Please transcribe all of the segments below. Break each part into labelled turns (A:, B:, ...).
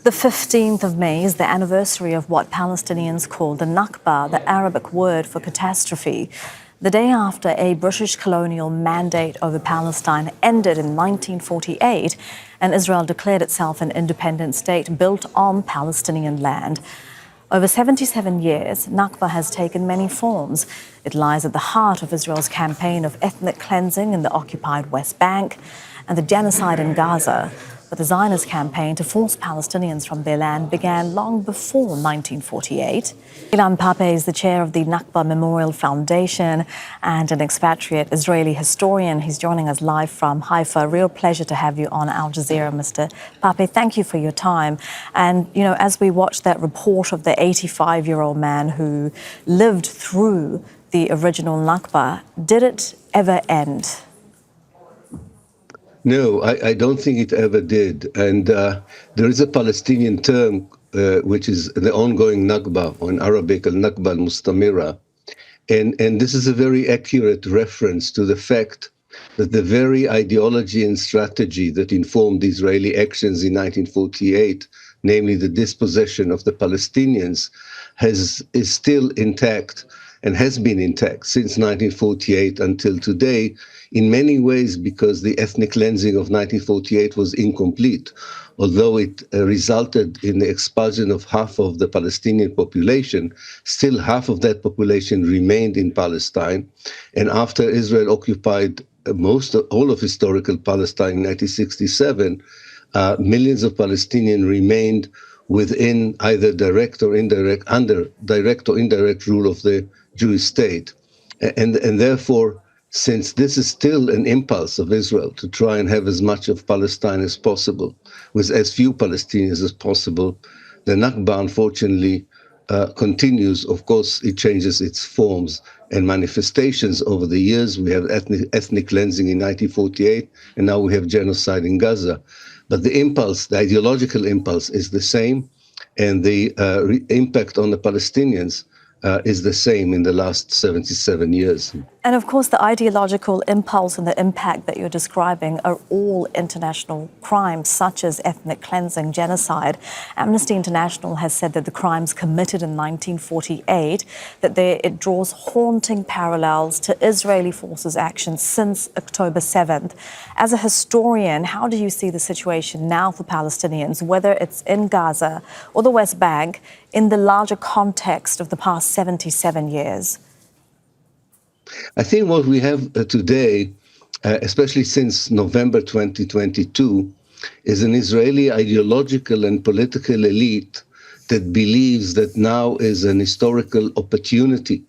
A: The 15th of May is the anniversary of what Palestinians call the Nakba, the Arabic word for catastrophe. The day after a British colonial mandate over Palestine ended in 1948 and Israel declared itself an independent state built on Palestinian land. Over 77 years, Nakba has taken many forms. It lies at the heart of Israel's campaign of ethnic cleansing in the occupied West Bank and the genocide in Gaza. But the Zionist campaign to force Palestinians from their land began long before 1948. Ilan Pappe is the chair of the Nakba Memorial Foundation and an expatriate Israeli historian. He's joining us live from Haifa. Real pleasure to have you on Al Jazeera, Mr. Pappe. Thank you for your time. And, you know, as we watch that report of the 85-year-old man who lived through the original Nakba, did it ever end?
B: No, I don't think it ever did. And there is a Palestinian term, which is the ongoing Nakba, or in Arabic, al-Nakba al-Mustamira. And this is a very accurate reference to the fact that the very ideology and strategy that informed Israeli actions in 1948, namely the dispossession of the Palestinians, is still intact and has been intact since 1948 until today, in many ways because the ethnic cleansing of 1948 was incomplete. Although it resulted in the expulsion of half of the Palestinian population, still half of that population remained in Palestine. And after Israel occupied all of historical Palestine in 1967, millions of Palestinians remained within either direct or indirect, under direct or indirect rule of the Jewish state. And therefore, since this is still an impulse of Israel to try and have as much of Palestine as possible, with as few Palestinians as possible, the Nakba, unfortunately, continues. Of course, it changes its forms and manifestations over the years. We have ethnic cleansing in 1948, and now we have genocide in Gaza. But the impulse, the ideological impulse, is the same, and the impact on the Palestinians is the same in the last 77 years.
A: And of course, the ideological impulse and the impact that you're describing are all international crimes, such as ethnic cleansing, genocide. Amnesty International has said that the crimes committed in 1948, that it draws haunting parallels to Israeli forces' actions since October 7th. As a historian, how do you see the situation now for Palestinians, whether it's in Gaza or the West Bank, in the larger context of the past 77 years?
B: I think what we have today, especially since November 2022, is an Israeli ideological and political elite that believes that now is an historical opportunity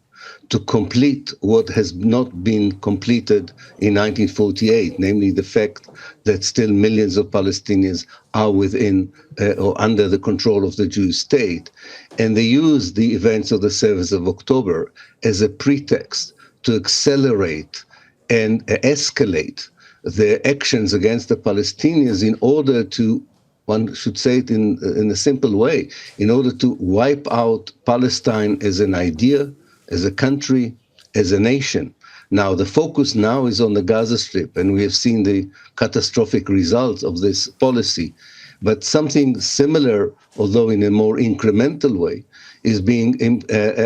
B: to complete what has not been completed in 1948, namely the fact that still millions of Palestinians are within or under the control of the Jewish state. And they use the events of the 7th of October as a pretext to accelerate and escalate their actions against the Palestinians in order to, one should say it in a simple way, in order to wipe out Palestine as an idea, as a country, as a nation. Now, the focus now is on the Gaza Strip, and we have seen the catastrophic results of this policy. But something similar, although in a more incremental way, is being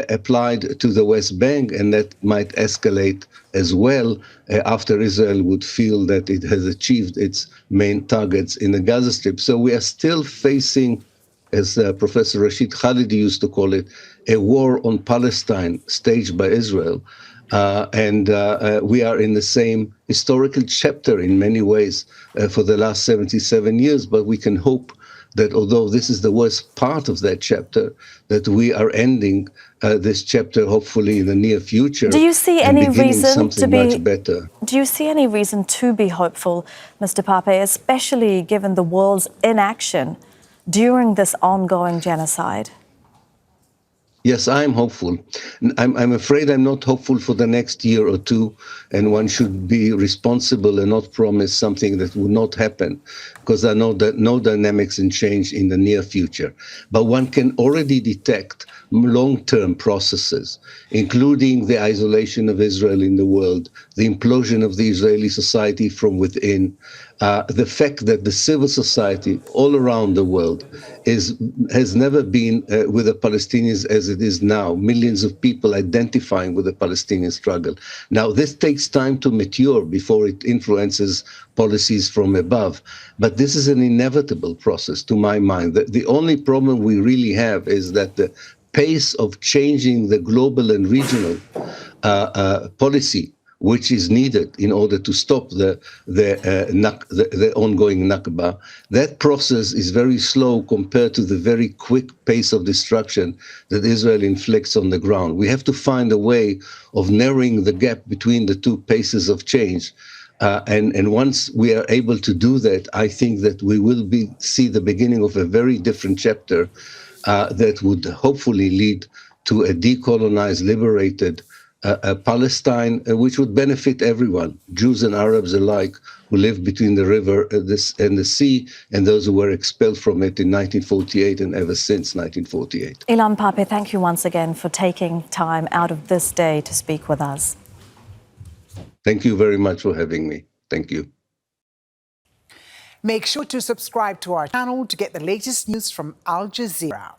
B: applied to the West Bank, and that might escalate as well after Israel would feel that it has achieved its main targets in the Gaza Strip. So we are still facing, as Professor Rashid Khalidi used to call it, a war on Palestine staged by Israel. And we are in the same historical chapter in many ways for the last 77 years, but we can hope that although this is the worst part of that chapter, that we are ending this chapter hopefully in the near future.
A: Do you see any reason to be
B: much better?
A: Do you see any reason to be hopeful, Mr. Pappe, especially given the world's inaction during this ongoing genocide?
B: Yes, I'm hopeful. I'm afraid I'm not hopeful for the next year or two, and one should be responsible and not promise something that will not happen, because there are no dynamics and change in the near future. But one can already detect long-term processes, including the isolation of Israel in the world, the implosion of the Israeli society from within, the fact that the civil society all around the world has never been with the Palestinians as it is now. Millions of people identifying with the Palestinian struggle. Now, this takes time to mature before it influences policies from above. But this is an inevitable process, to my mind. The only problem we really have is that the pace of changing the global and regional policy which is needed in order to stop the ongoing Nakba. That process is very slow compared to the very quick pace of destruction that Israel inflicts on the ground. We have to find a way of narrowing the gap between the two paces of change. And once we are able to do that, I think that we will see the beginning of a very different chapter that would hopefully lead to a decolonized, liberated Palestine, which would benefit everyone, Jews and Arabs alike, who live between the river and the sea, and those who were expelled from it in 1948 and ever since 1948.
A: Ilan Pappe, thank you once again for taking time out of this day to speak with us.
B: Thank you very much for having me. Thank you.
C: Make sure to subscribe to our channel to get the latest news from Al Jazeera.